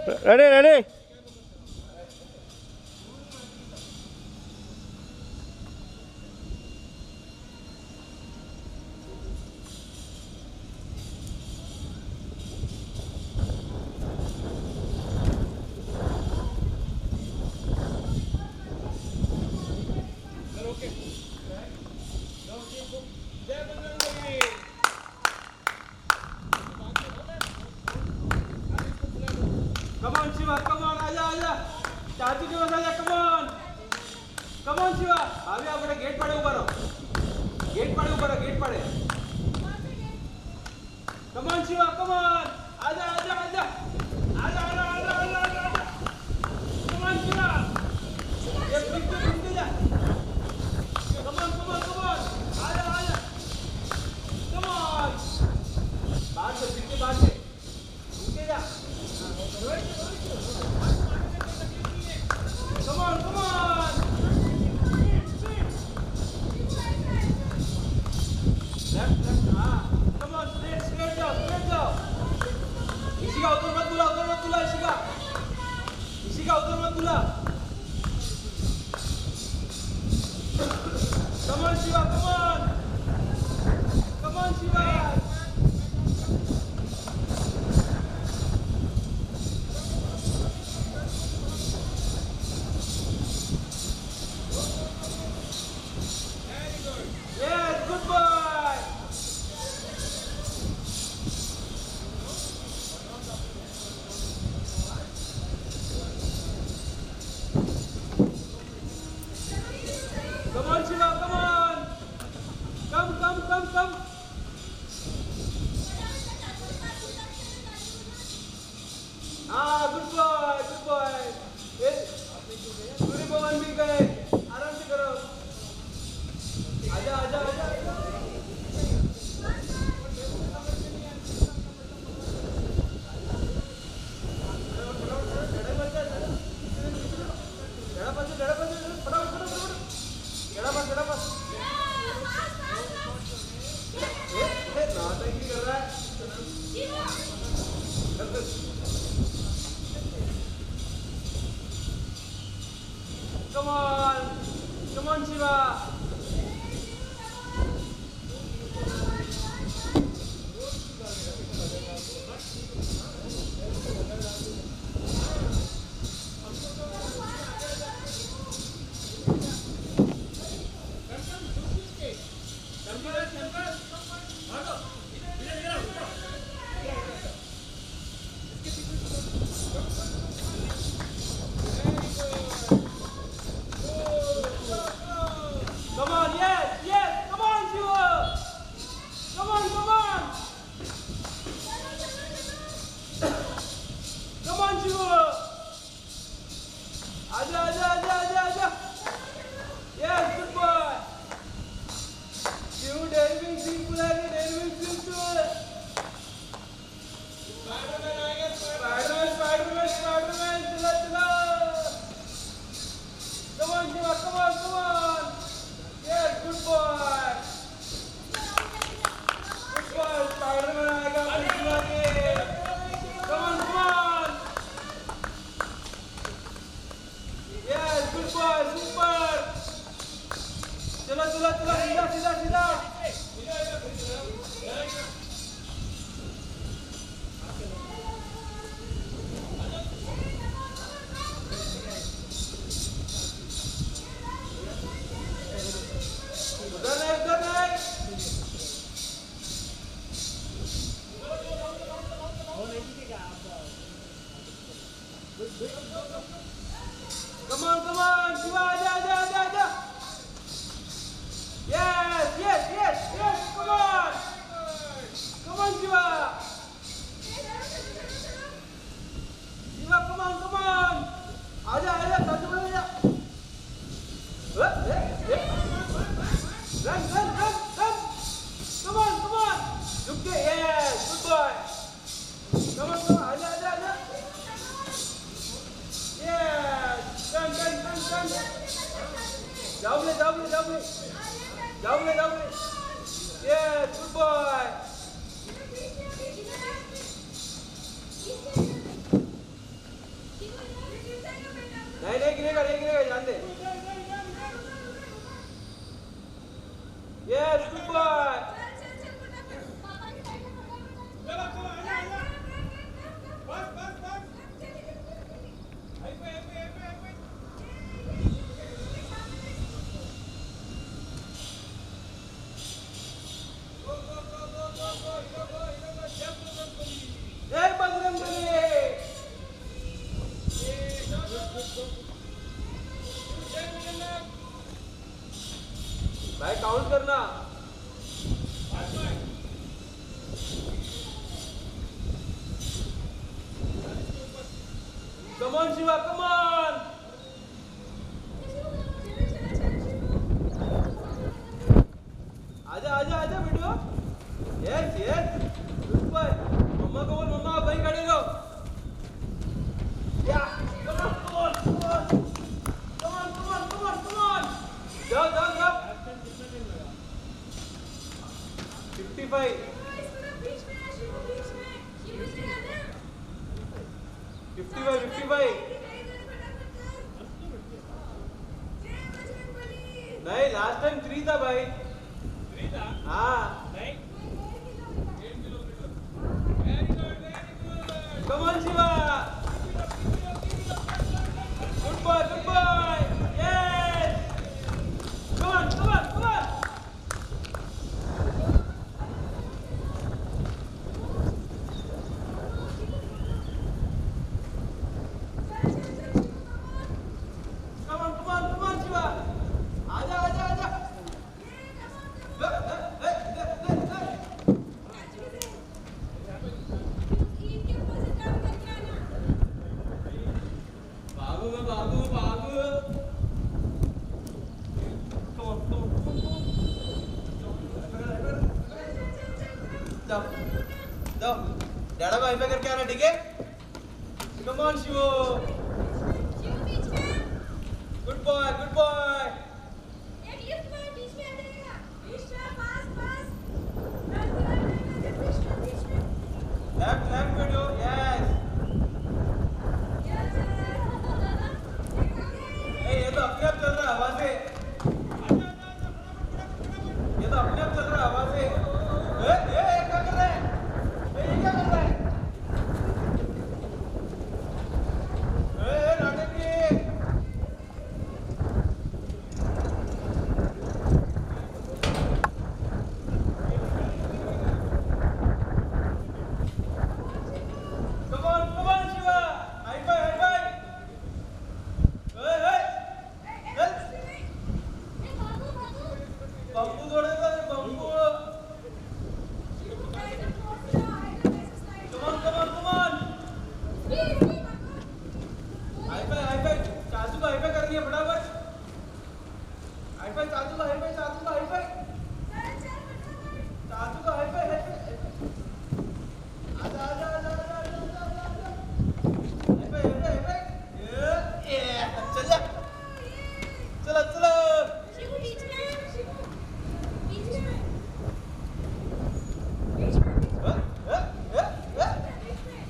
Ready, ready. Come on, Shiva, come on, आजा आजा चाची के पास आजा, come on Shiva, अभी अपने गेट पाड़े ऊपर हो, गेट पाड़े, come on Shiva, come on, आजा आजा आजा, come on Shiva, ये पीछे जा, come on, आजा, come on, बाहर से पीछे जा. Come on. Left. Come on, straight जाओ. इशिका उधर मत बुला इशिका उधर मत बुला. Come on, Shiva, come on, Shiva. Come on, Shiva, come on. Come. Good boy. सूर्य भगवान भी गए. आराम से करो. आजा. Come on, Shiva. Come on, yes. Come on, Shiva. Come on. Come on, Shiva. Aja. Yes, good boy. Shiva, Dairy Milk Drink पिलाएंगे, Dairy Milk Drink to. Spider-Man, चला. Come on, Shiva, come on. Yes, good boy. Spider-Man आएगा, पिला के. Come on. Yes, good boy, super. चलो, सीधा. उधर नहीं. Come on, Shiva, आजा. Yes, come on. Come on, Shiva. Shiva, come on. आजा, साथ में आजा. Run. Come on. रुक के, yes, good boy. Come on, आजा. Yes, run. जाओ. Yes, good boy. गिरेगा ध्यान दे। Yes good boy. भाई काउंट करना। Come on Shiva, come on. आजा आजा आजा बेटो। Yes yes good boy. मम्मा को बोल, मम्मा भाई खड़े रहो। या come on come on come on come on come on come on come on. जाओ जाओ जाओ। 55 नहीं, लास्ट टाइम 3 था भाई। 3 था? हाँ नहीं। 8 किलोमीटर। Very good. Come on Shiva. Good boy yes. Come on come on come on. डैडा को हाईफाई करके आना, ठीक है? Come on Shiva. Good boy good boy. Left left बेटो यस। ये तो अपने आप चल रहा है हवा से। ये तो अपने आप चल रहा है हवा से। क्या कर रहा है? ये क्या कर रहा है?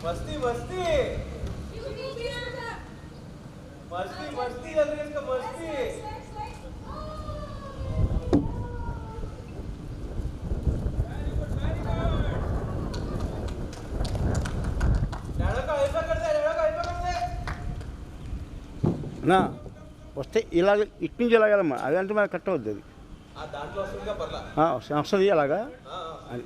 मस्ती मस्ती मस्ती मस्ती चल रही है इसका, मस्ती। నా వస్తే ఇలాగ ఇటు నుంచి ఇలాగలమ్మా అదంటే మనకు కరెక్ట్ అవుద్ది అది దాంట్లో వస్తుందిగా పర్లా వస్తుంది అలాగా అది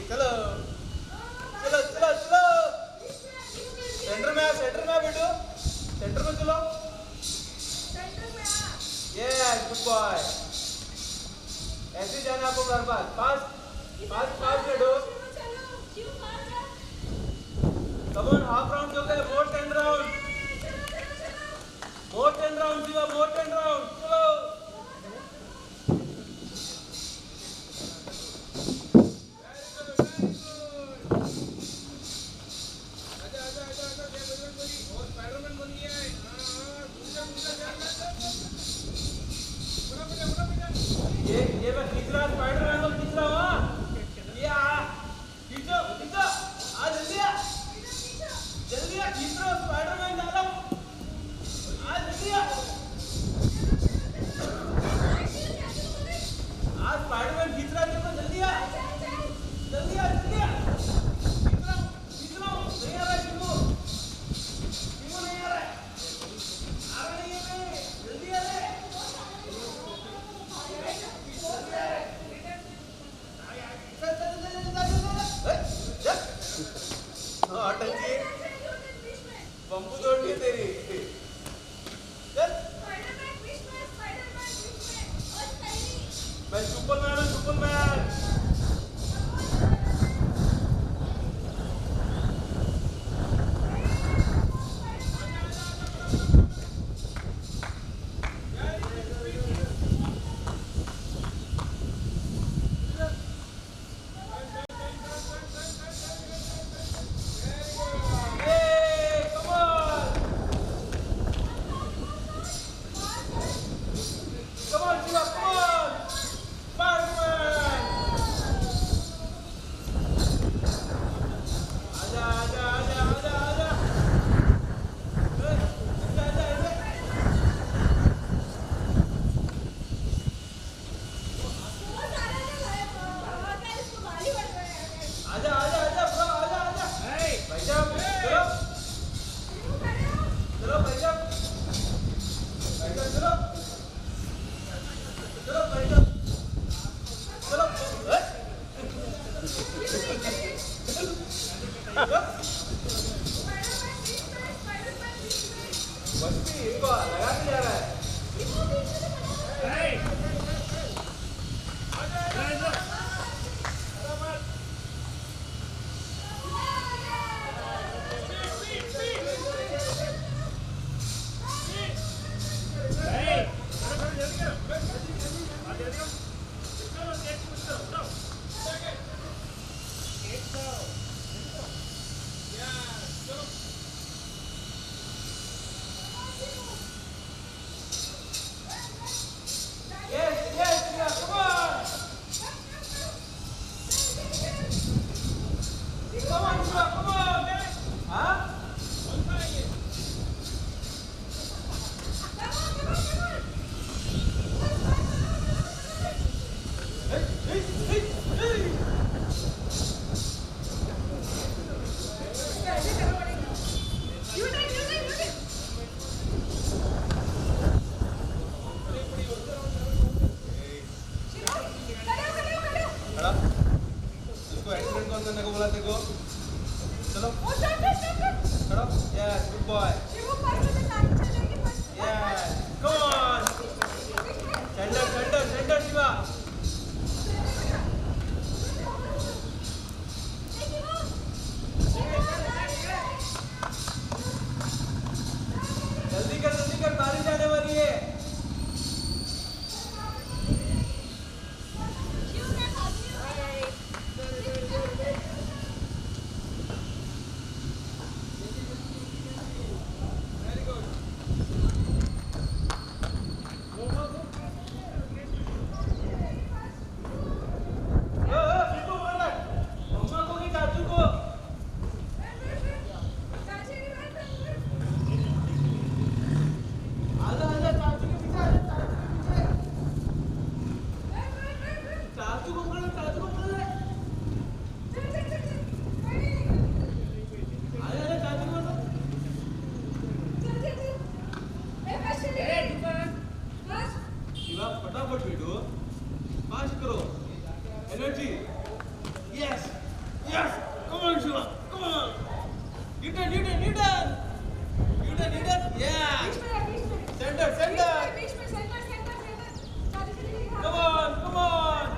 चलो ऐसे जाना आपको बार बार फास्ट फास्ट फास्ट रेडो कम ऑन हाफ राउंड हो गए more 10 round Shiva more 10 round चलो ये मैं खींच रहा स्पाइडरमैन को खींच रहा हूँ हाँ? ये खींचो खींचो जल्दी खींच रहा हूँ स्पाइडरमैन डाला हूँ जल्दी स्पाइडरमैन खींच रहा है देखो जल्दी खींच रहा हूँ नहीं आ रहा है शिवू नहीं आ रहा है नहीं है जल्दी आ रहा है बम्बू तोड़ दी तेरी मैं सुपरमैन इनको लगा के जा रहा है करने को बोला तेरे को चलो खड़ा yes good boy yes come on centre Shiva जल्दी कर बारिश आने वाली है फटाफट बेटो फास्ट करो energy yes come on Shiva come on Newton yes centre come on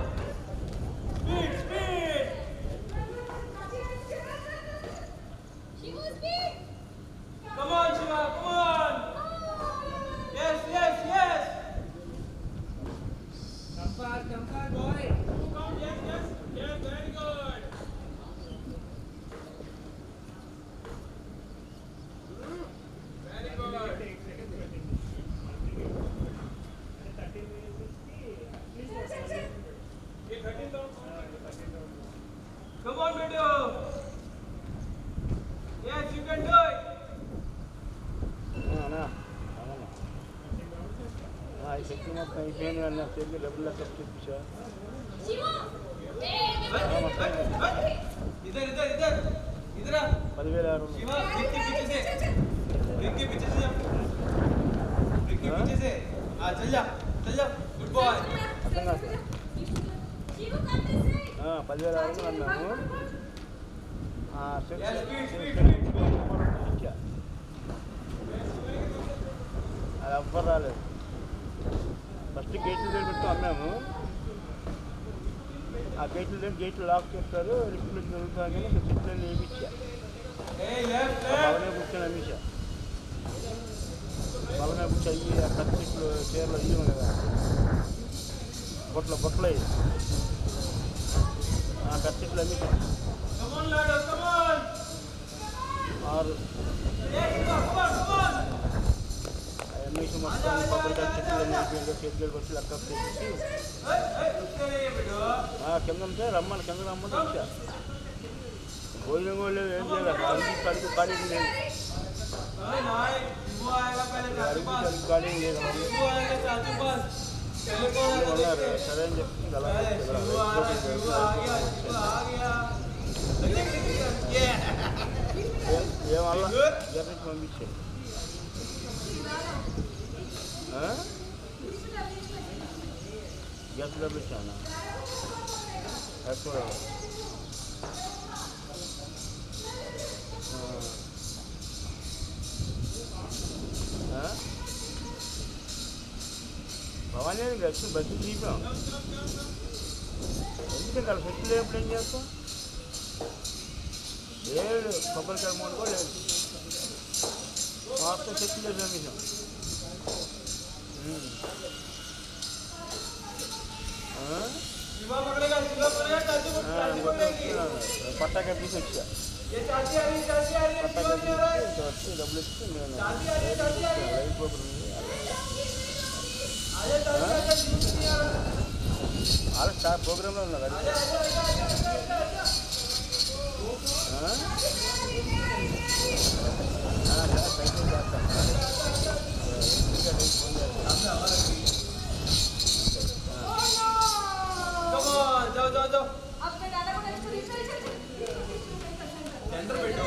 Come on, Bedu. Yes, you can do it. అన్నా ఈ శక్తి మొత్తం అయిపోయింది అన్న తిరిగి డబ్బులు లెక్క చూపించా इधर इधर इधर इधर आ 10,600 शिवा ब्रेक के पीछे से ब्रेक के पीछे से ब्रेक के पीछे से हाँ चल जा गुड बॉय అర్థం కాదు 10,600 అన్నాను అది ఎవ్వరు రాలేదు ఫస్ట్ గేట్లు పెట్టి అమ్మాము ఆ గేట్లు లాక్ చేస్తారు రిప్లు జరుగుతాను కానీ రిప్లు వేయించా బలమే కూర్చొని అమ్మేసా బలమే కూర్చో అయ్యి ఆ కత్తిట్లు చీరలు అయ్యాము కదా బొట్లు అయ్యి ఆ కత్తిట్లు అమ్మేసా 6 అమ్మేసి మొత్తం కొబ్బరికాయ చెట్లు చేతులు వచ్చి లెక్క కింద ఉంటే రమ్మని కింద రమ్మంటే వచ్చా భోజనం కూడా లేదు ఏం చేయాలి కడుపు ఖాళీ లేదు కడుపు ఖాళీ లేదు సరే అని చెప్తుంది అలా ఏమల్లా జర్నీకి పంపించాయి గ్యాస్ డబ్బులు ఇచ్చాను ఎక్కువ భవానీ లక్ష్మి బస్సు తీపాం ఎందుకంటే అలా సెట్లు లేనప్పుడు ఏం చేస్తాం 7 కొబ్బరికాయ మూడు కూడా లేదు మొత్తం సెట్లు లేదు అమ్మేసాం పట్టాక తీసుకొచ్చా పట్టాక వచ్చి డబ్బులు ఇచ్చి నేను లైవ్ ప్రోగ్రాంలో ఉన్నారు जाओ अपने दादा को चल सेंटर बैठो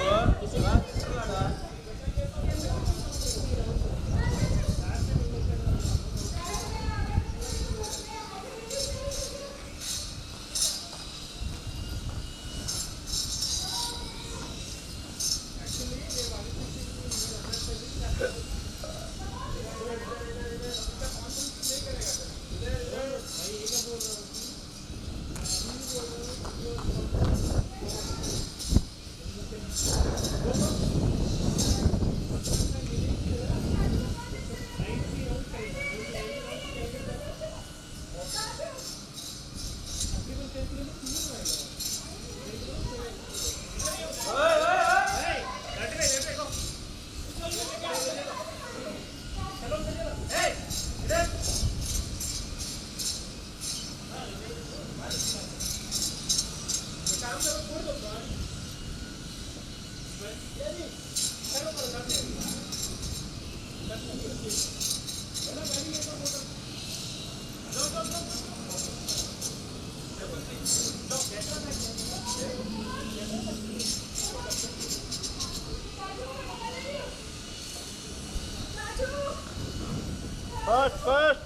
फर्स्ट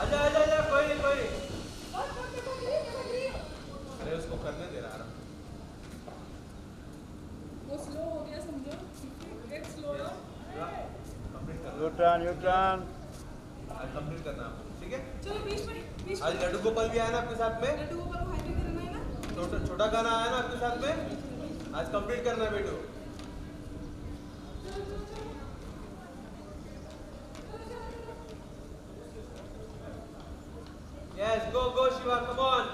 आजा कोई नहीं अरे उसको करने दे रहा वो स्लो हो गया समझो गेट स्लो न्यूट्रॉन आज कंप्लीट करना आपको ठीक है चलो 20 आज लड्डू गोपाल भी आया ना आपके साथ में लड्डू गोपाल को हाईवे करना है ना छोटा गाना आया ना आपके साथ में आज कंप्लीट करना है बेटू Yes, go Shiva, come on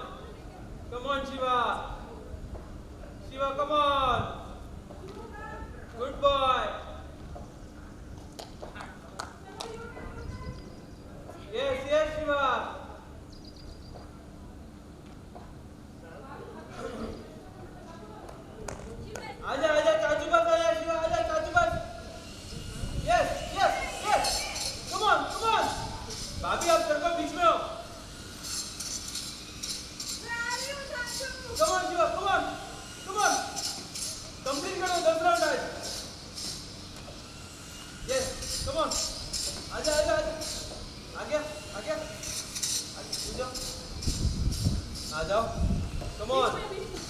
Shiva, come on, good boy, yes Shiva, जाओ आ जाओ कम ऑन बीच में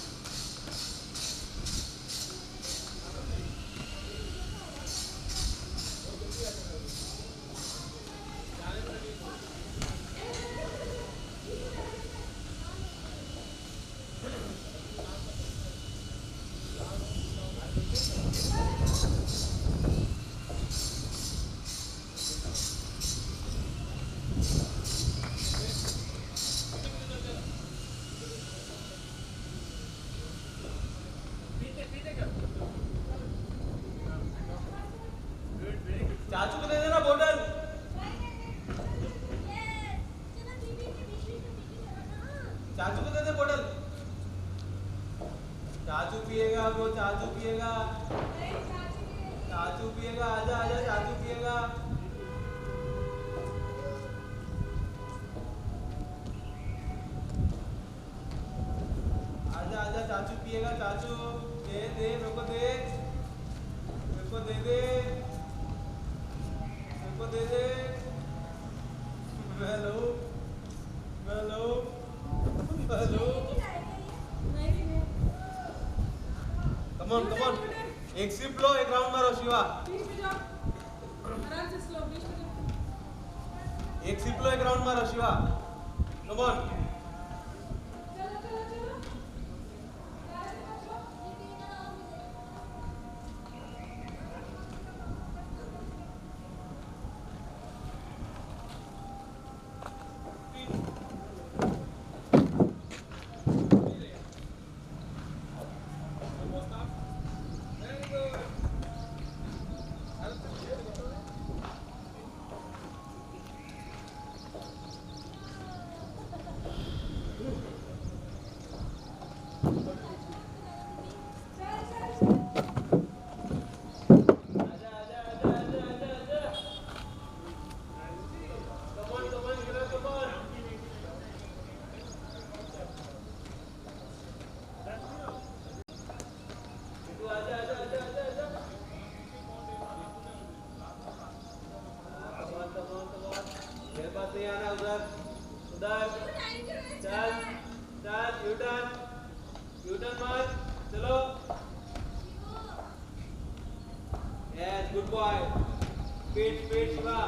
चाचू को दे देना बोतल चाचू को दे दे बोतल चाचू पिएगा वो चाचू पिएगा आजा आजा चाचू पिएगा आजा आजा चाचू पिएगा चाचू दे दे मेरे को दे दे हेलो कम ऑन एक सिप लो एक राउंड मारो शिवा बीच में जाओ आराम से स्लो बीच में जाओ एक सिप लो एक राउंड मारो शिवा कम ऑन चलो चलो चलो उधर चल यूटर्न मार चलो yes good boy speed Shiva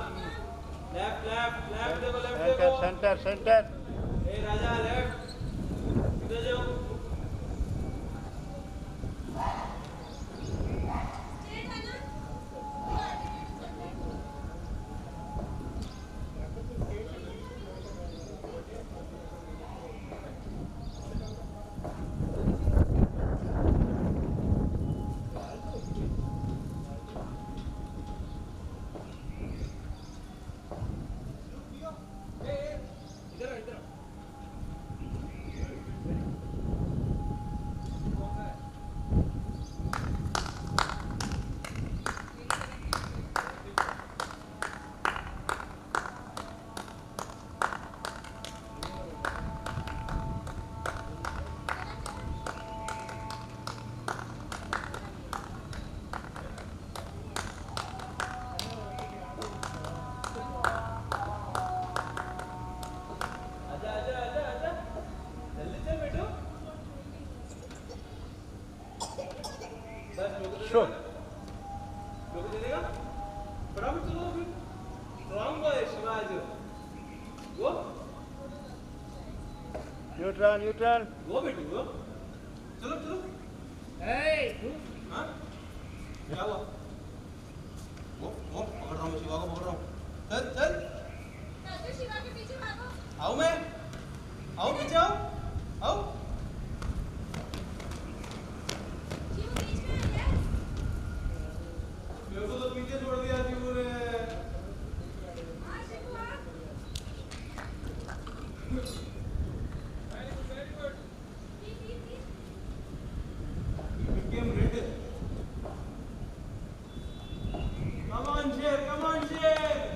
left देखो सेंटर ए राजा लेफ्ट इधर जाओ Sure. लोग दे देगा बराबर चलो अभी स्ट्रांग बॉय शिवाज वो न्यूट्रल वो बेटी वो चलो हाँ क्या हुआ वो पकड़ रहा हूँ शिवा को पकड़ रहा हूँ चल शिवा के पीछे भागो आओ मैं आओ पीछे आओ मेरे को तो पीछे छोड़ दिया शिवू ने became red. Come on, Sher.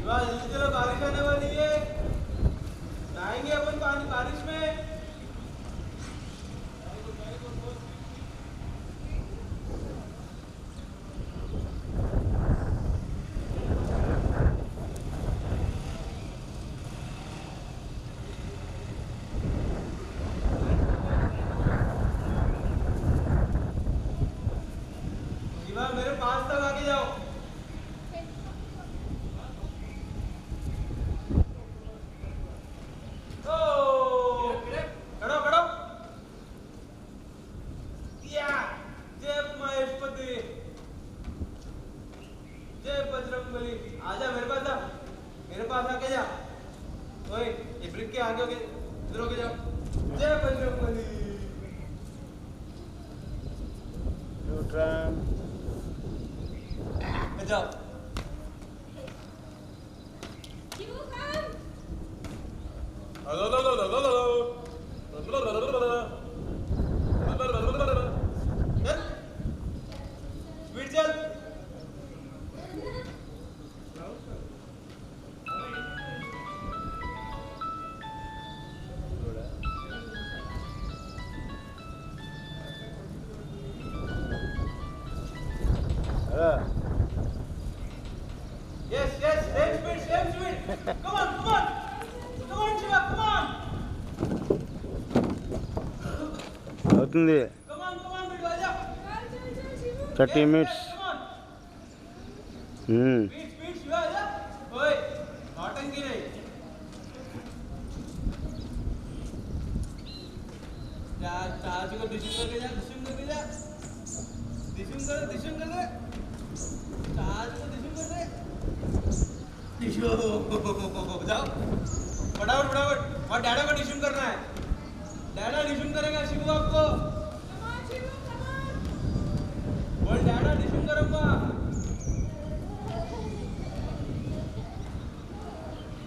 Shiva जल्दी चलो, बारिश आने वाली है, जाएंगे अपन पानी बारिश में। शिवा मेरे पास तक आके जाओ। आजा मेरे पास आ, मेरे पास आके जा। ओए ये ब्रिक के आगे होके इधर होके जाओ। जय बजरंगबली। न्यूट्रन जाओ। शिवू काम स्पीड चल। Yes, yes, same speed, same speed. Come on, come on. Come on, Shiva, come on. అవుతుంది Come on, come on, बेटू आजा. चल Shibu 30 Yes, minutes. yes, come on. Hmm Speed, speed, Shiva आजा. ओए, नौटंकी नहीं. चार्ज को डिशूम करके जा, डिशूम करके जा. डिशूम कर दे. चार्ज को डिशूम कर दे. जाओ फटाफट और डैडा को डिशूम करना है। डैडा डिशूम करेगा शिवू आपको। Come on Shivu come on बोल डैडा डिशूम करूंगा।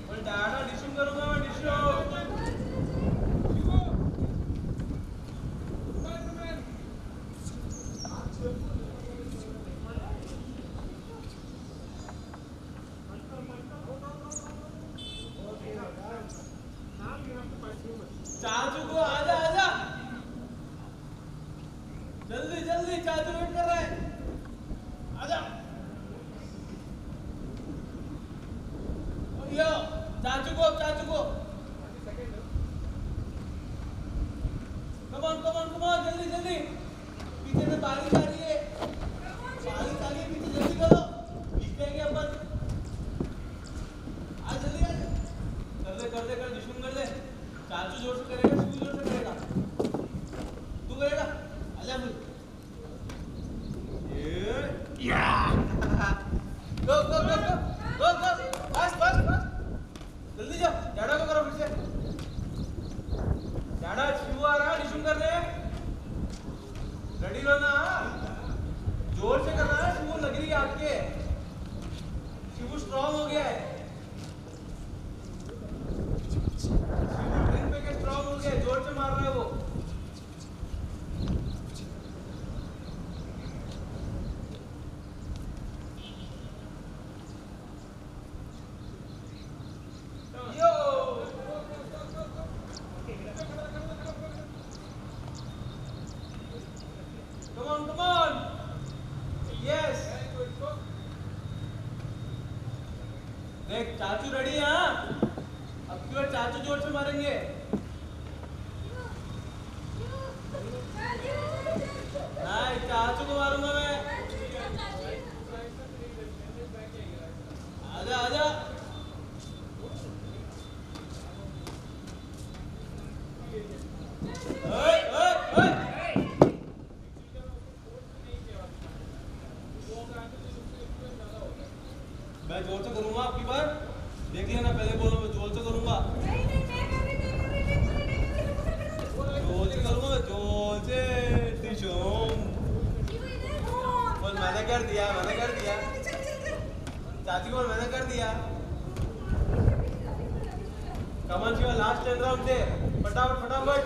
बोल डैडा डिशूम करूंगा मैं डिशूम। चाचू को आजा आजा जल्दी जल्दी, चाचू वेट कर रहा है। आजा यो चाचू को कम ऑन जल्दी जल्दी। पीछे से बारिश आ रही है, पीछे जल्दी करो, बीच में आएंगे अपन। आ जल्दी कर दे डिशूम कर दे। चाचू जोर से करेगा, शिवू जोर से करेगा। तू करेगा, आजा फिर। ये गो बस जल्दी जा। डैडा को करो फिर से। डैडा शिवू आ रहा है डिशूम करने। रेडी रहना, जोर से करना है। शिवू लग रही है आपके, शिवू स्ट्रांग हो गया है। स्ट्रांग हो गया, जोर से मार रहा है वो। यो कम ऑन यस। देख चाचू रेडी है। अब की बार चाचू जोर से मारेंगे। नहीं, चाचू को मारूंगा मैं। आजा आजा। ओए ओए ओए मैं जोर से करूंगा आपकी बार, देख लेना। पहले बोलो मैं जोर से करूंगा। नहीं मैं कर रही जोर से करूंगा मैं, जोर से डिशूम। बोल मैंने कर दिया। चाची को मैंने कर दिया। कमन शिवा लास्ट 10 राउंड थे, फटाफट।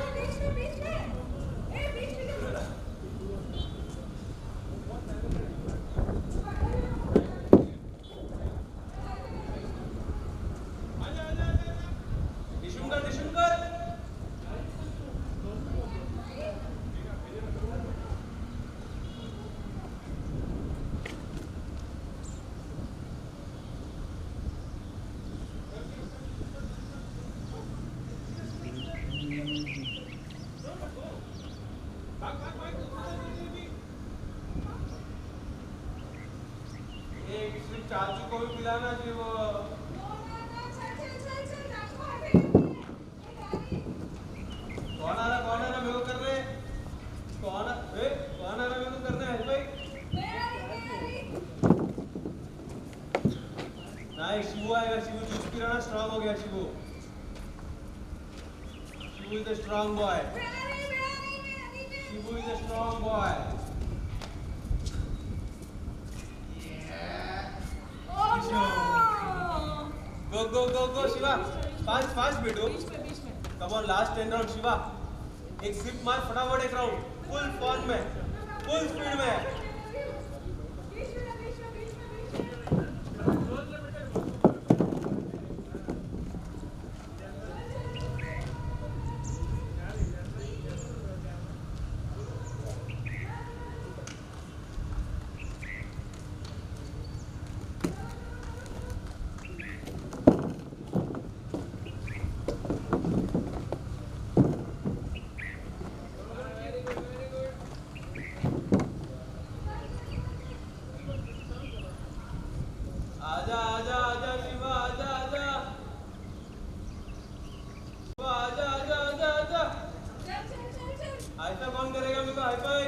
एक सिर्फ चाचू को भी पिलाना चाहिए वो। कौन आ रहा मेरे को कर रहे? कौन आ रहा मेरे को करना है भाई? नहीं, शिवू आएगा। शिवू जूस पी रहा ना, स्ट्रांग हो गया Shivu. Shivu is the strong boy. Shivu is the strong boy. Go, Shiva. Fast बेटो। Come on, last 10 round Shiva. एक सिप मार फटाफट, एक राउंड फुल फॉर्म में, फुल स्पीड में। आजा शिवा, आजा। हाई फाई कौन करेगा मेरे को? हाई फाई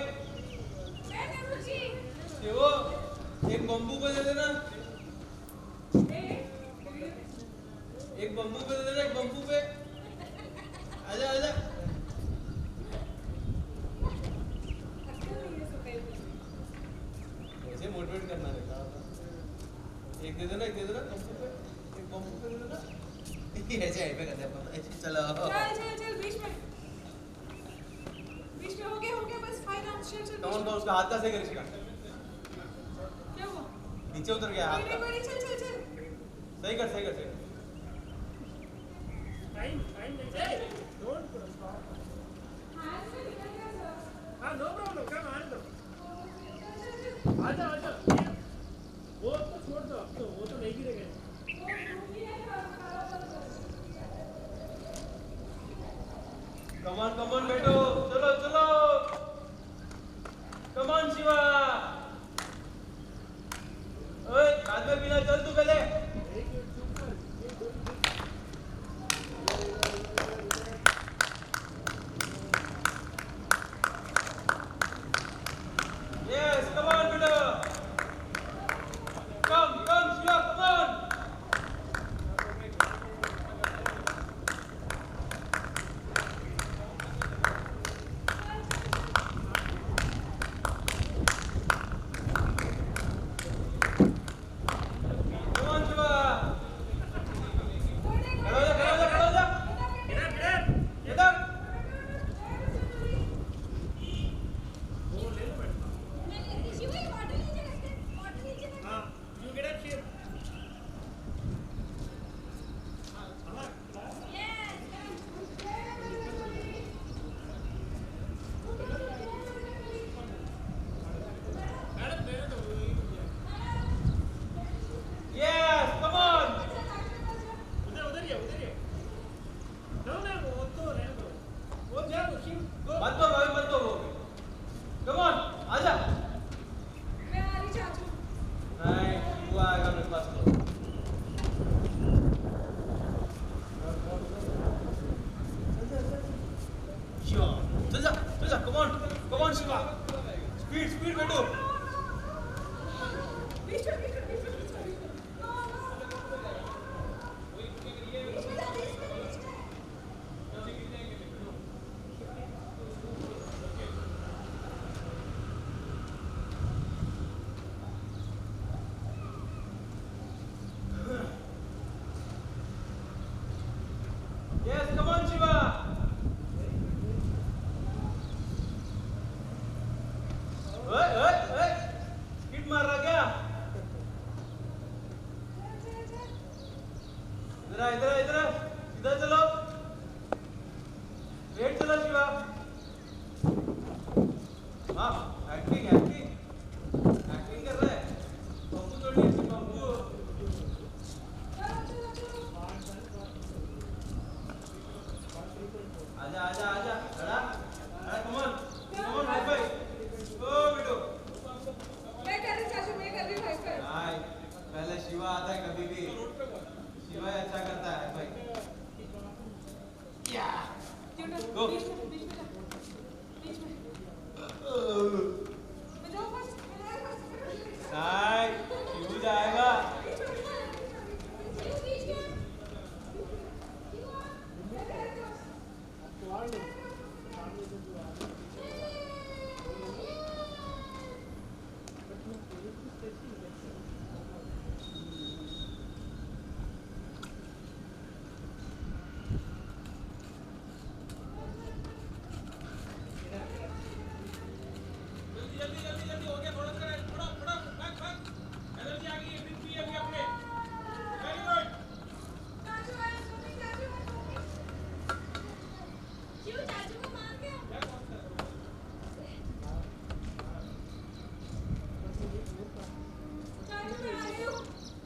शिवो, एक बम्बू पे दे देना। एक बम्बू पे दे देना, एक बम्बू पे। आजा। ऐसे मोटिवेट करना रहता। एक दे देना, बम्बू पे, एक बम्बू पे दे देना। ऐसे हाई फाई करते हैं अपन। ऐसे चलो। चल बीच में हो गया बस फाइनल। चल कौन उसका हाथ का सही कर इसका। क्या हुआ? नीचे उतर गया हाथ का। चल सही कर। Time नहीं don't put a stop. No problem, come on. आजा वो तो छोड़ दो, अब तो वो तो नहीं गिरेगा। Come on बेटो, चलो। Come on Shiva. ओए हाथ में पीना, चल तू पहले। Yes, come on बेटो। Come Shiva, come on। Speed बेटो। Yes, come on Shiva. Skid मार रहा क्या? इधर सीधा चलो, स्ट्रेट चलो शिवा। हाँ, एक्टिंग कर रहा है। बम्बू तोड़िए, बम्बू। आजा खड़ा कम ऑन हाई फाइव। ओ बेटो मैं कर रही चाचू, मैं कर रही हाई फाइव। शिवा आता है कभी भी। शिवा ही अच्छा करता है भाई। या गो। बीच में मैं जाऊँ फर्स्ट साइड शिव जाएगा।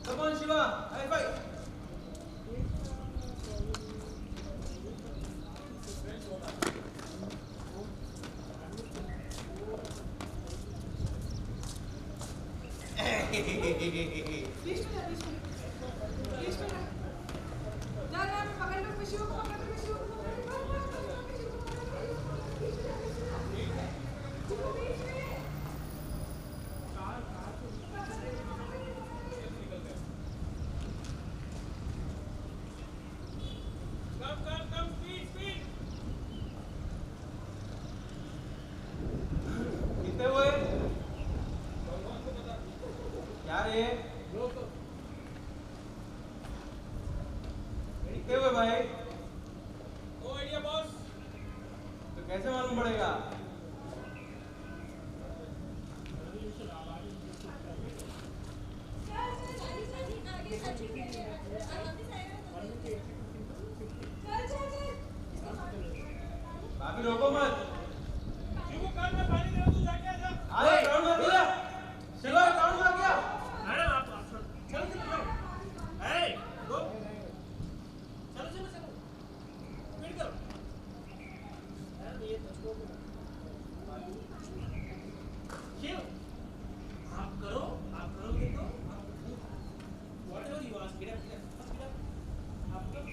Come on Shiva, high five. बीच में जा रहा है पकड़ लो शिव को पकड़ लो शिव को कितने हुए? क्या रे? कितने हुए भाई? No idea boss. तो कैसे मालूम पड़ेगा? भाभी रोको मत। शिवू कान में पानी दे, तू जाके आ जा। अरे काउंट कर दिया। शिवा काउंट कर दिया। मैडम आप चल के जाओ। ए गो चलो स्पीड करो। शिव आप करोगे तो whatever you ask, get up. आप करो।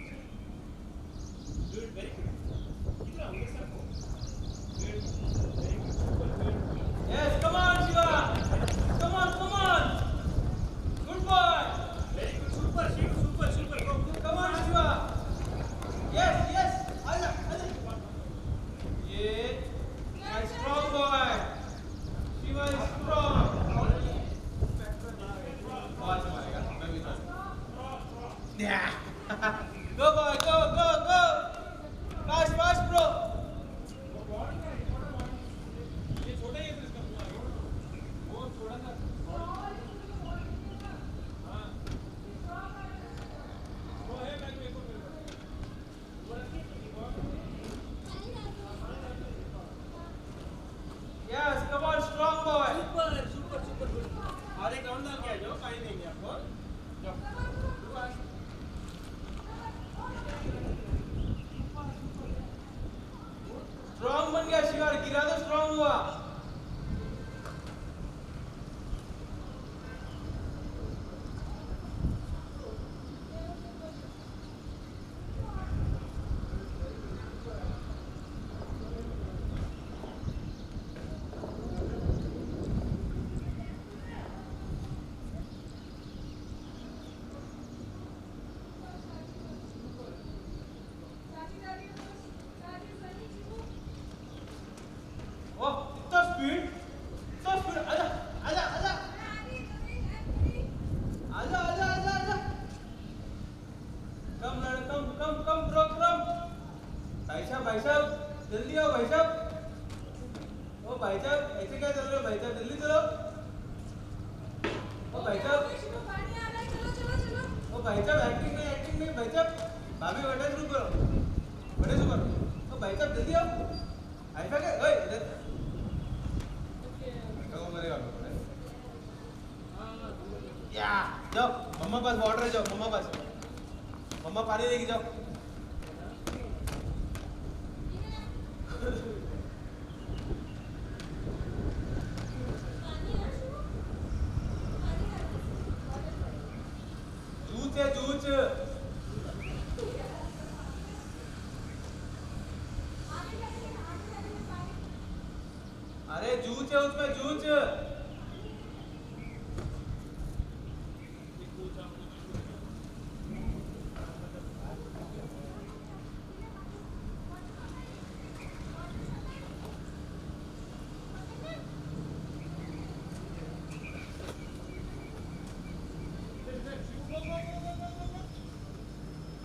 Do it very good. कितना हो गया सर को? Good. Very good. Yes, come on Shiva. Come on. Good boy. Very good. Super, Shiv. Super. Go. Come on Shiva. Yes. आजा. ये my strong boy. Shiva is strong. बहुत मारेगा, मैं भी तो। Yeah. Go boy, go. Fast bro. ये छोटा ही है इसका पूरा। वो थोड़ा सा हाँ वो है बैग में Yes, come on strong boy. Super good. और एक राउंड डाल के आ जाओ, पानी देंगे आपको। जाओ। स्ट्रॉन्ग बन गया शिवा, गिरा तो स्ट्रॉन्ग हुआ। ओह इतना स्पीड। आजा। कम ब्रो कम। भाई साहब जल्दी आओ भाई साहब। ओ भाई साहब ऐसे क्या चल रहे हो भाई साहब, जल्दी चलो। ओ भाई साहब पानी आ रहा है चलो ओ भाई साहब एक्टिंग नहीं भाई साहब। भाभी बैठे शुरू करो। ओ भाई साहब जल्दी आओ। ऐसा क्या ओए इधर बैठो मेरे वालों को। या जाओ मम्मा पास वाटर है, जाओ मम्मा पानी लेके जाओ। जूच है जूच। अरे जूच है उसमें जूच।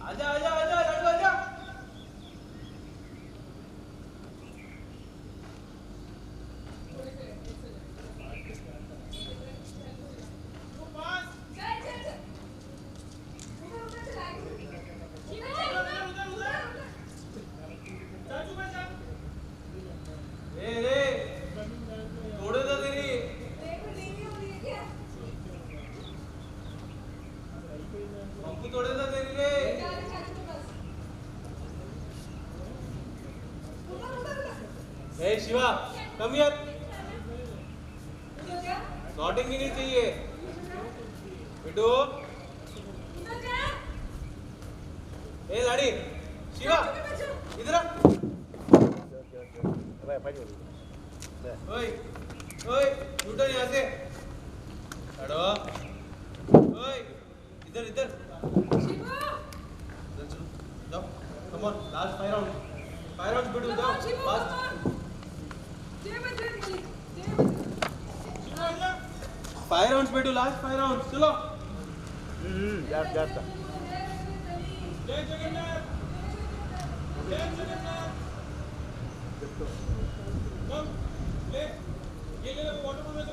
आजा आजा आजा लड्डू आजा। रे तोड़े तो तेरी। बम्बू तोड़े तो तेरी रे। हे शिवा कम हियर। नॉटिंग ही नहीं चाहिए बिटू। ए लाड़ी शिवा इधर आ। ओए ओए उठो यहाँ से। हटो। ओए इधर इधर चलो जाओ। Come on last 5 round. 5 rounds Bittu जाओ fast. 5 rounds Bittu last 5 rounds चलो। जाता जय जगन्नाथ जय जगन्नाथ। कम ले ये ले लो वाटर में चल।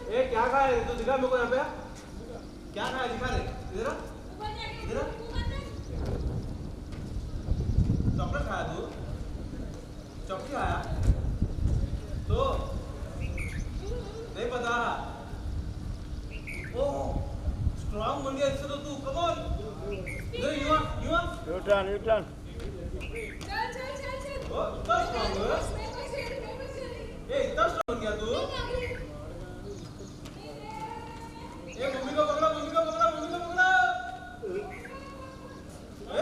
ए क्या खाया है तू दिखा मेरे को यहाँ पे। क्या खाया दिखा दे इधर आ। इधर आ। चॉकलेट खाया तू। चॉकलेट खाया तो नहीं पता। ओ स्ट्रांग बन गया इससे तो तू। कम ऑन इधर युवा युवा। न्यूटन न्यूटन ओ इतना स्ट्रांग है। ए इतना स्ट्रांग बन गया तू। ये मम्मी को पकड़ो मम्मी को पकड़ो मम्मी को पकड़ो। ए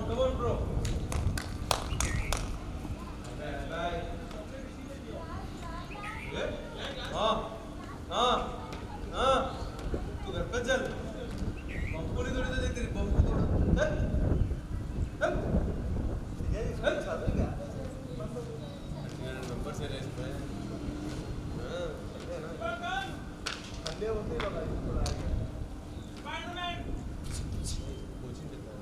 come on bro. Bye. हाँ तू घर पर चल। बम्पू नहीं थोड़ी तो देख तेरी बम्पू थोड़ा नंबर से रेस में ठंडे होते ही लगा कोचिंग देता है।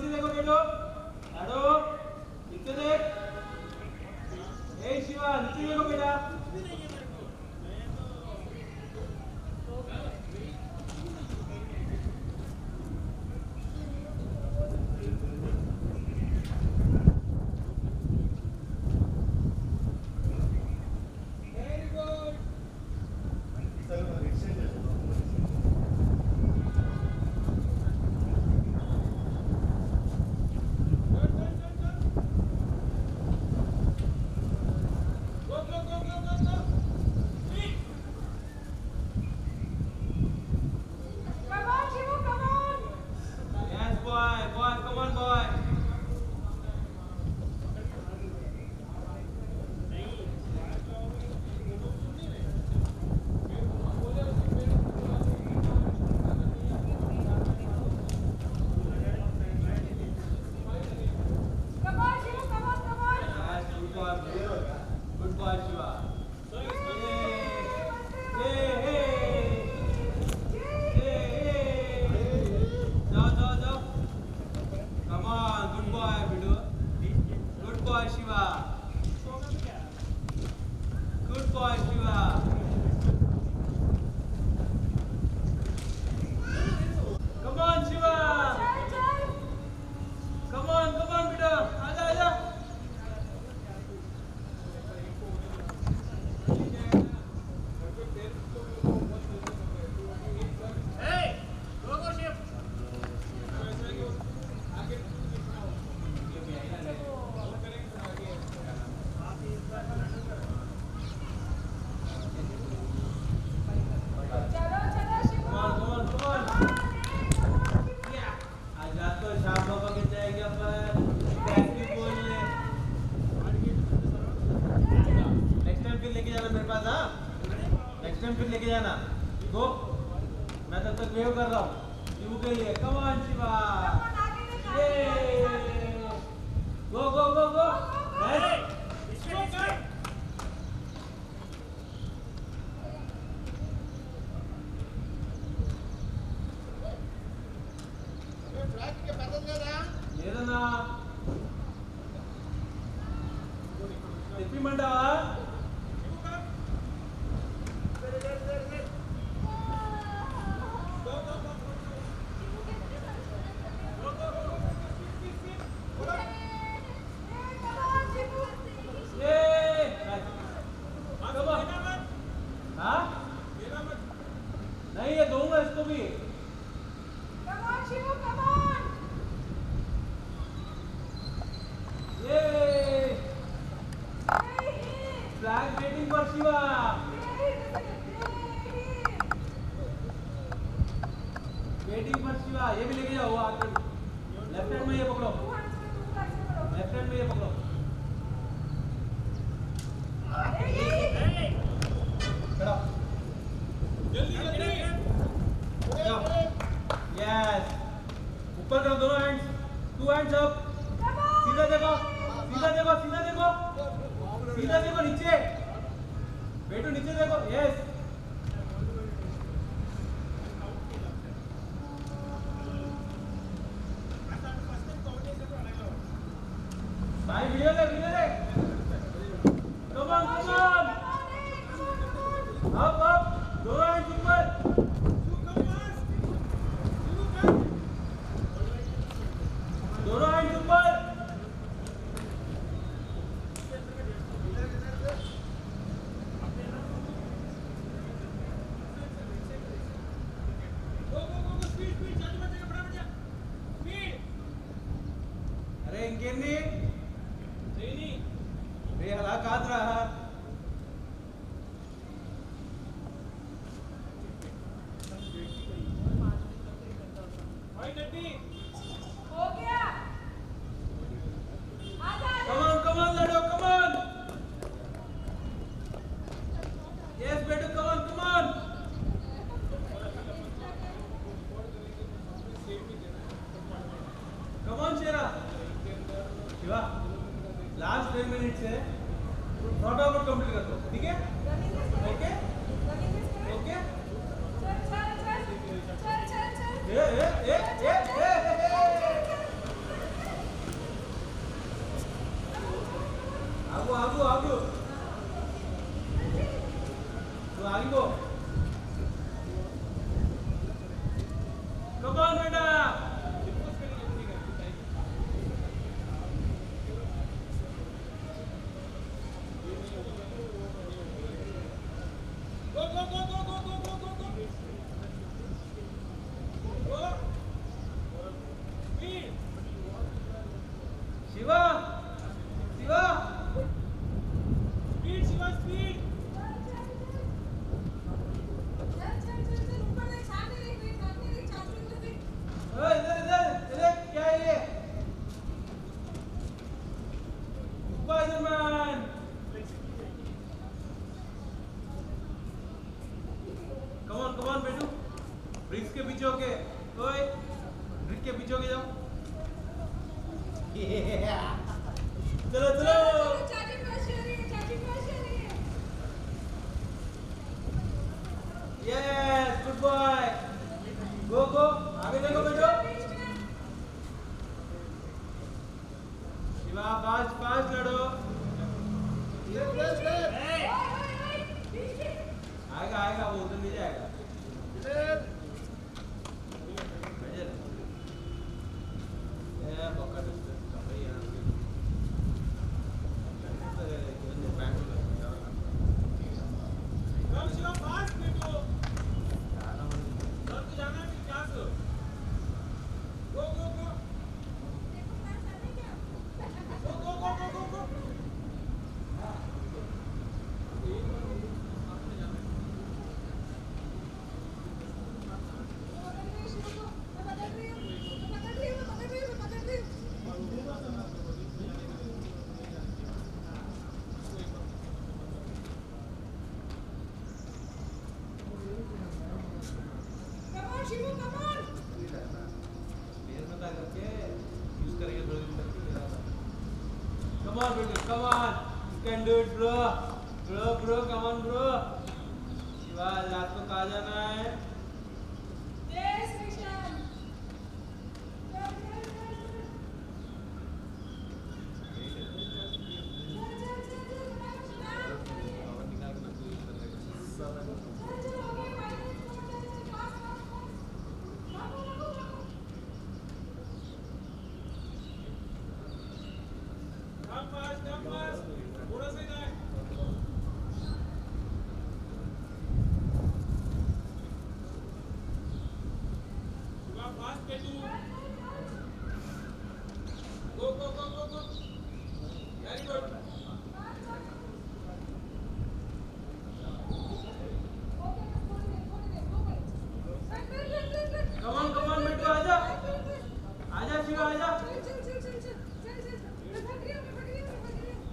नीचे देखो बेटो आडो नीचे देख ए शिवा नीचे देखो बेटा Come on, Shivu, come on. Yes, boy, come on, boy. Come on, Shivu, come on, come on. Yes, good boy, Shiva. जाओ. Come on, good boy, Bidu. Good boy, Shiva. Good boy, Shiva. Come on, Shiva. चल, चल. Come on, Bidu. आजा. चलो, चलो, Shivu. Come on. आज रात को शाम बाबा के जाएंगे अपन प्रैक्टिस बोलने नेक्स्ट टाइम फिर लेके जाना मेरे पास हाँ नेक्स्ट टाइम फिर लेके जाना गो मैं तब तक वेव कर रहा हूँ शिवू के लिए कम ऑन शिवा गो లేదన్నా తెప్పిమంటావా नहीं ये दूंगा इसको भी Come on, Shivu, come on. ये Hey, flag waiting for Shiva waiting for Shiva ये भी लेके जाओ आगे लेफ्ट हैंड में ये पकड़ो लेफ्ट हैंड में ये पकड़ो खड़ा यस ऊपर करो दोनों हैंड्स टू हैंड्स अप सीधा देखो नीचे बेटू नीचे देखो यस भाई वीडियो ले कम ऑन अप दोनों हैंड्स ऊपर दोनों हैंड्स ऊपर अरे इंकेनी रे हलाकात रहा हो गया. आजा, आजा. come on लड़ो come on yes बेटू come on come on Shera Shiva last 10 minutes है फटाफट कंप्लीट कर दो ठीक है ओके ओके चल, चल, चल. चल, चल, चल. ए Spider-Man. Come on, बेटू. ब्रिक्स के पीछे होके. ओए, ब्रिक के पीछे होके जाओ. चलो चलो. चाची पास रही है, चाची पास रही है. Yes, good boy. Go go. आगे देखो बेटो. शिवा फास्ट लड़ो. आएगा वो उधर नहीं जाएगा. Come on, baby, come on. You can do it, bro. Bro, come on, bro. Shiva, रात को कहाँ जाना है? Yes, Rishan. Come fast. थोड़ा सा जाए. Fast, बेटू. Go. Very good. Come on, बेटू, आजा शिवा, आजा.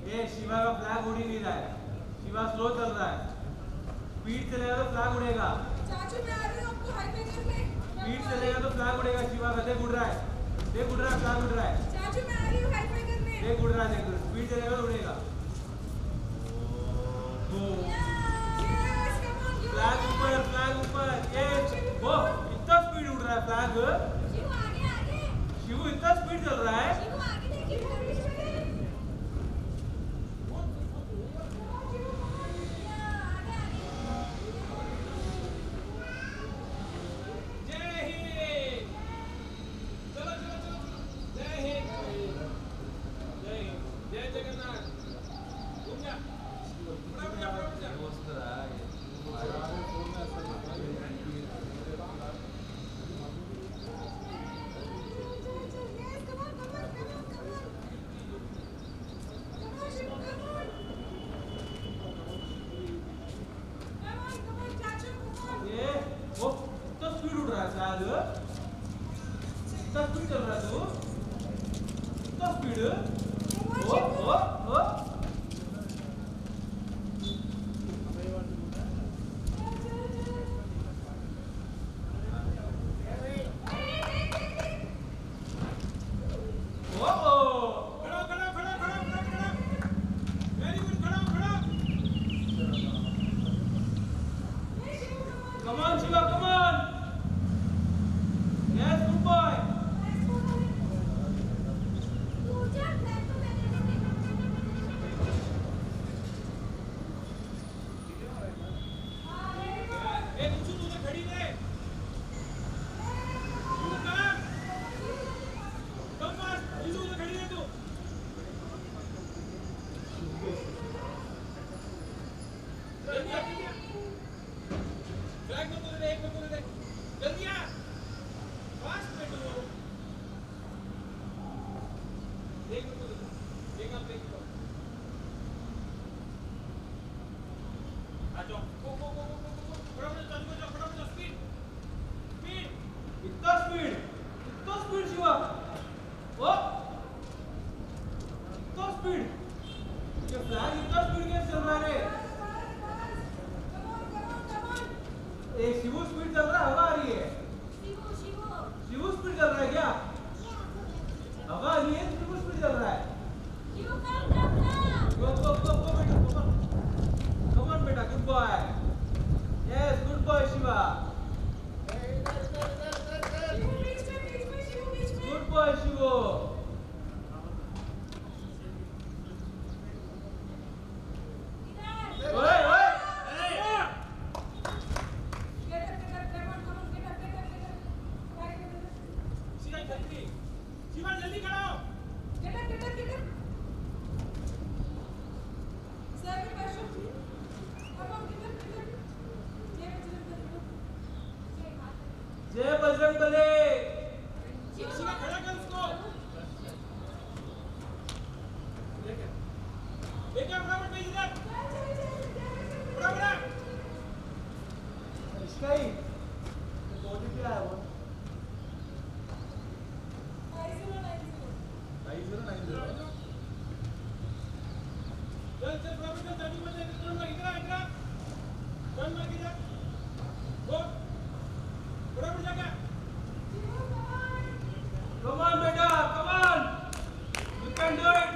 ये शिवा का फ्लैग उड़ ही नहीं रहा है. शिवा स्लो चल रहा है. स्पीड चलेगा तो फ्लैग उड़ेगा. चाचू मैं आ रही हूँ आपको हाई पे करने. स्पीड चलेगा तो फ्लैग उड़ेगा. शिवा का देख उड़ रहा है, फ्लैग उड़ रहा है. चाचू मैं आ रही हूँ हाई पे करने. देख उड़ रहा है, देख स्पीड चलेगा तो उड़ेगा. Yes, come on, you flag ऊपर. ये वो इतना स्पीड उड़ रहा है फ्लैग. शिव आगे. शिवू इतना स्पीड चल रहा है. शिव आगे देखिए बीच में. जय हिंद. चलो. जय हिंद. जय जगन्नाथ. घूम जा. बड़ा. Yes, come on. Come on, Shiv, come on. Come on, चाचू, come on. ये वो इतना स्पीड उड़ रहा है फ्लैग. इतना स्पीड चल रहा है तू. इतना स्पीड. ओ. खड़ा. Very good. खड़ा. Come on, Shiva, come on. Yes, good boy. तू जा, मैं तो मैंने चल चल प्रॉपर चल जल्दी मत टर्न मार इधर टर्न मार के जा गो बराबर जाके Come on बेटा come on you can do it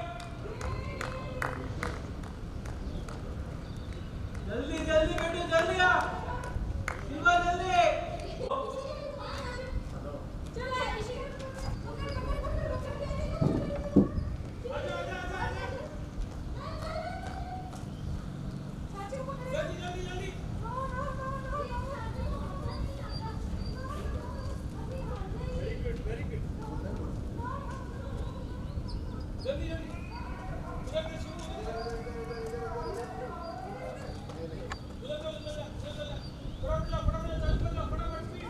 जल्दी जल्दी बेटे जल्दी आ शिवा जल्दी चला ऋषि आजा आजा आजा आजा चाची को जल्दी जल्दी जल्दी वेरी गुड जल्दी जल्दी उधर से शुरू उधर चल फटाफट चालू कर लो फटाफट स्पीड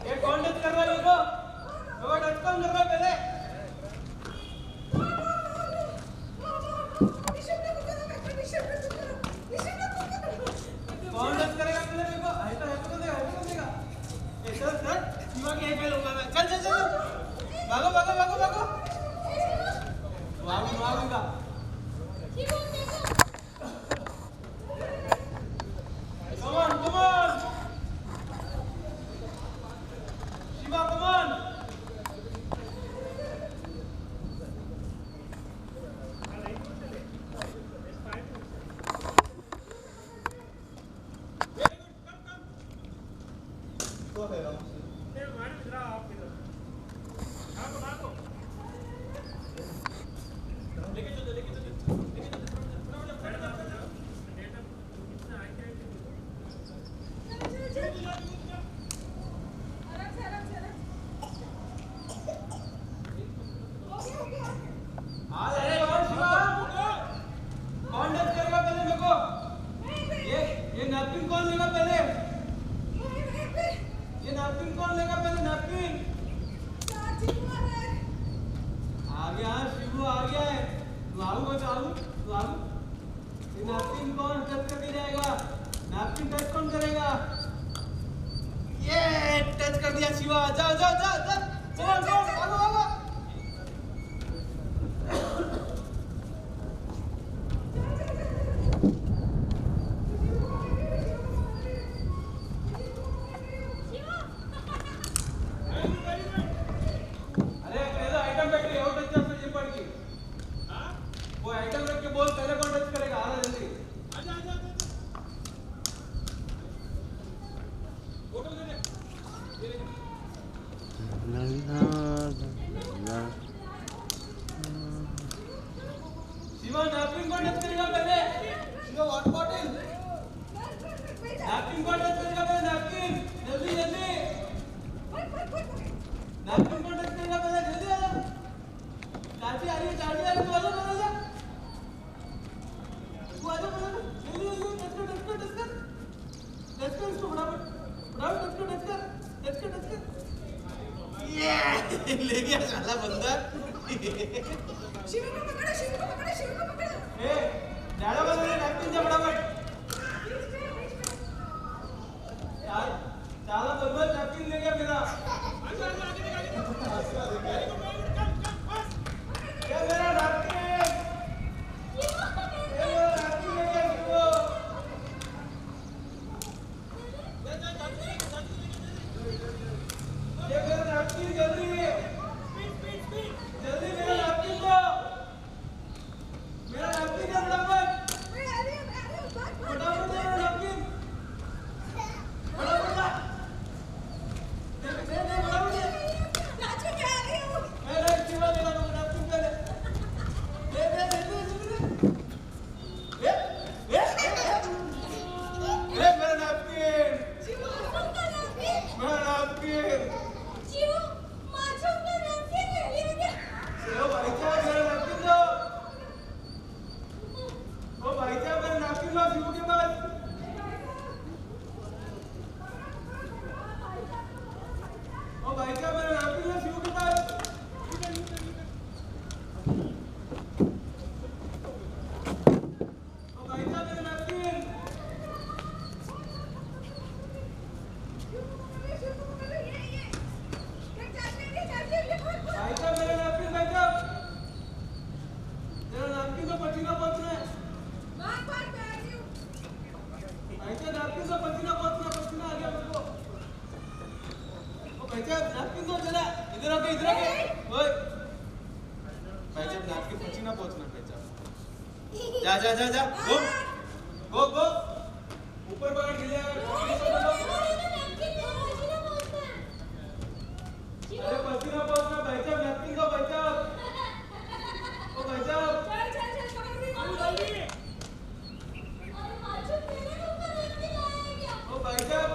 ये कौन टच कर रहा है देखो वो टच कौन कर रहा है पहले कौन टच करेगा पहले देखो ऐसा देगा ये चल चल शिवा के एक लूंगा मैं चल चल चल भागो भागो भागो भागो भागूंगा come on Shiva come on touch कर दिया शिवा जा जा जा जा भागो भागो अरे पहले आइटम बैठ के और टच कर ये पड़ गई हां वो आइटम रख के बोल पहले कौन टच करेगा आ रहा जल्दी आजा आजा फोटो दे दे शिवा नैपकिन कौन टच करेगा पहले शिवा वाटर बॉटल नैपकिन कौन टच करेगा पहले नैपकिन जल्दी जल्दी नैपकिन कौन टच करेगा पहले जल्दी आ जा चाची आ रही है तू आ जा आ जा तू आ जा जल्दी जल्दी टच कर इसको फटाफट टच कर ये ले गया साला बंदा शिव को पकड़ो ए डाला बंदे नैपकिन से फटाफट यार साला बंदा नैपकिन ले गया मेरा आजा आजा आगे देख ये मेरा नैपकिन ये मेरा नैपकिन ले गया इसको ये मेरा नैपकिन जल्दी जल्दी मेरा नैपकिन दो मेरा नैपकिन दे फटाफट जा जा जा गो गो गो ऊपर पकड़ के ले अरे पसीना पहुंचना भाई साहब नैपकिन दो भाई साहब ओ भाई साहब ओ भाई साहब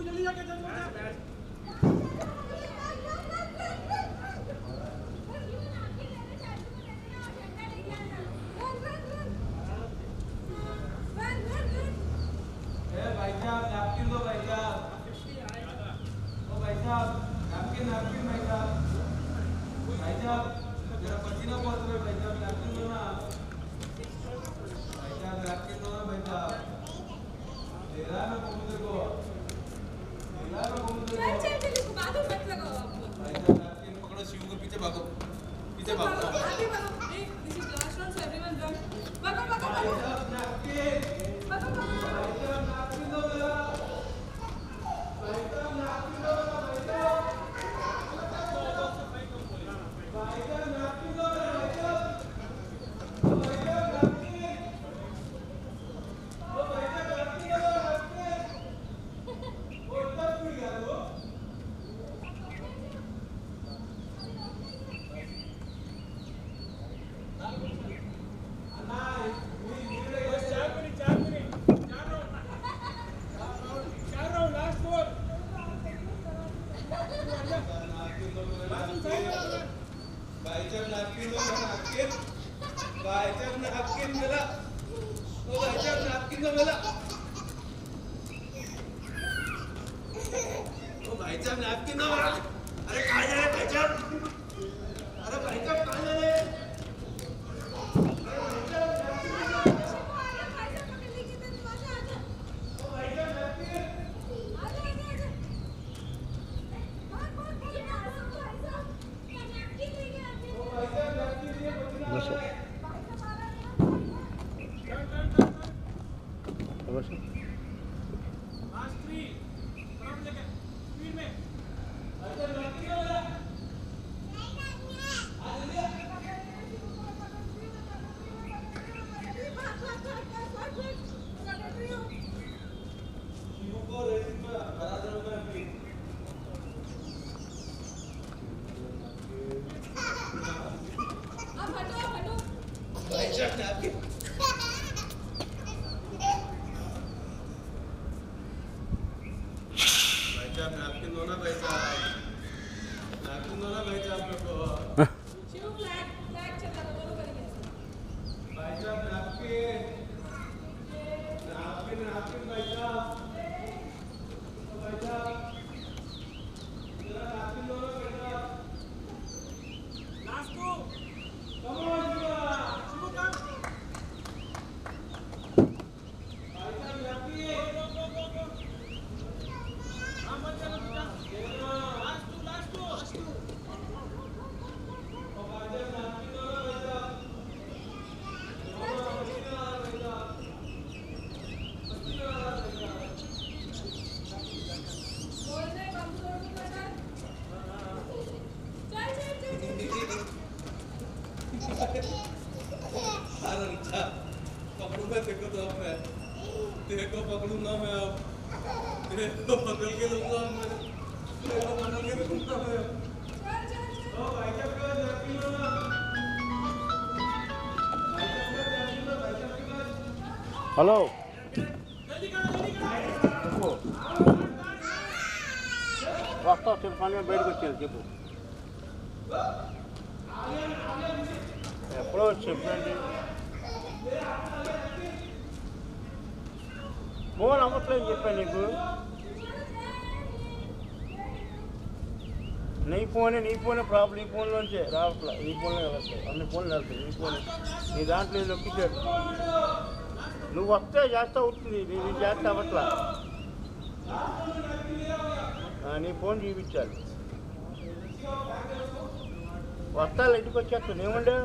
जल्दी जाके जल्दी भाई साहब नैपकिन दो भाई साहब ओ भाई साहब नैपकिन नैपकिन भाई साहब जरा पसीना बहुत रहा है भाई साहब नैपकिन दो ना भाई साहब नैपकिन दो ना भाई साहब दे रहा है मैं कबूतर को दे रहा है मैं कबूतर को चल चल इसको बाजू मत लगाओ आप लोग भाई साहब नैपकिन पकड़ो शिव को पीछे भागो आगे भागो this is last round so everyone run भागो भागो भाई भागो साहब नैपकिन भागो भागो भाई साहब नैपकिन दो मेरा भाई साहब नैपकिन दो मेरा भाई साहब भाई साहब नैपकिन दो मेरा भाई साहब ओ भाई साहब नैपकिन ओ भाई साहब नैपकिन दो मेरा नैपकिन ओ तब पी गया वो बस 4 मिनट 4 राउंड लास्ट फोर भाई साहब नैपकिन दो मेरा नैपकिन भाई साहब नैपकिन मेरा ओ भाई साहब नैपकिन दो मेरा ओ भाई साहब नैपकिन दो मेरा अरे कहाँ जा रहे भाई साहब अरे भाई साहब कहाँ जा रहे लास्ट 3 राउंड लेके स्पीड में आप हटो भाई साहब नैपकिन भाई साहब नैपकिन दो ना भाई साहब नैपकिन दो ना भाई साहब मेरे को शिव फ्लैग चल रहा दोनों करेंगे भाई साहब नैपकिन नैपकिन नैपकिन भाई साहब भाई साहब जरा नैपकिन दो ना भाई साहब लास्ट 2 कम ऑन शिवू कम भाई साहब नैपकिन गो हां मत चलो लास्ट 2 ओ भाई साहब नैपकिन दो ना भाई साहब बोलने कमजोर दूंगा चल अच्छा पकड़ू मैं तेरे को तो अब मैं तेरे को पकड़ू ना मैं अब तेरे को पकड़ के लूंगा मैं तेरे को पकड़ के लूंगा मैं ओ भाई साहब का नैपकिन लो ना भाई साहब का नैपकिन लो भाई साहब के पास हेलो जल्दी करो देखो रास्ता पानी में बैठ के चल देखो अप्रोच చెప్పండి ఫోన్ అమ్మట్లేదు చెప్పాను నీకు నీ ఫోనే ప్రాబ్లం ఈ ఫోన్లోంచే రావట్లే ఈ ఫోన్లో వస్తాయి అన్ని ఫోన్లు వెళ్తాయి ఈ ఫోన్ నీ దాంట్లో లొక్కించాడు నువ్వు వస్తే చేస్తా అవుతుంది నేను చేస్తా అవ్వట్లా నీ ఫోన్ చూపించాలి. వస్తాను ఇంటికి వచ్చేస్తాను. ఏమండే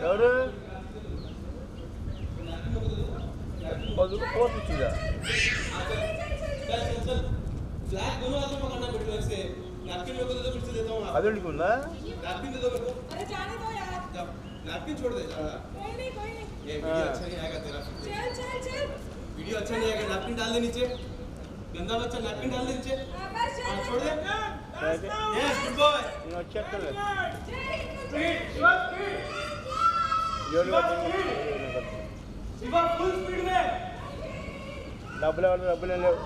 ఎవరు 10 రూపాయలు పోస్ట్ ఇచ్చిందా? फ्लैग दोनों हाथों में पकड़ना बेटे ऐसे नैपकिन मेरे को दे दो फिर से देता हूँ అది ఉందా? नैपकिन दे दो मेरे को अरे जाने दो यार. जब नैपकिन छोड़ दे जा कोई नहीं ये वीडियो अच्छा नहीं आएगा तेरा चल चल चल. वीडियो अच्छा नहीं आएगा नैपकिन डाल दे नीचे गंदा बच्चा नैपकिन डाल दे नीचे हाँ, बस चल. हाँ छोड़ दे అయితే यस गुड बॉय నేను వచ్చేస్తాను. Shiva speed Shiva full speed में డబ్బులు ఎవరు? డబ్బులు ఏం లేవు.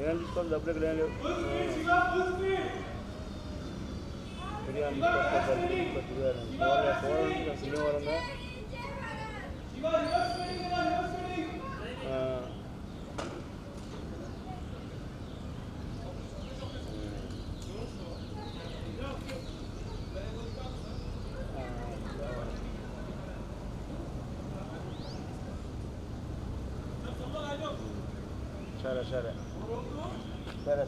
ఏం తీసుకోవాలి? డబ్బులు ఇక్కడ ఏం లేవు. Full speed Shiva full speed biryani శనివారంగా शिवा रिवर्स स्पीडिंग करा रिवर्स स्पीडिंग సరే సరే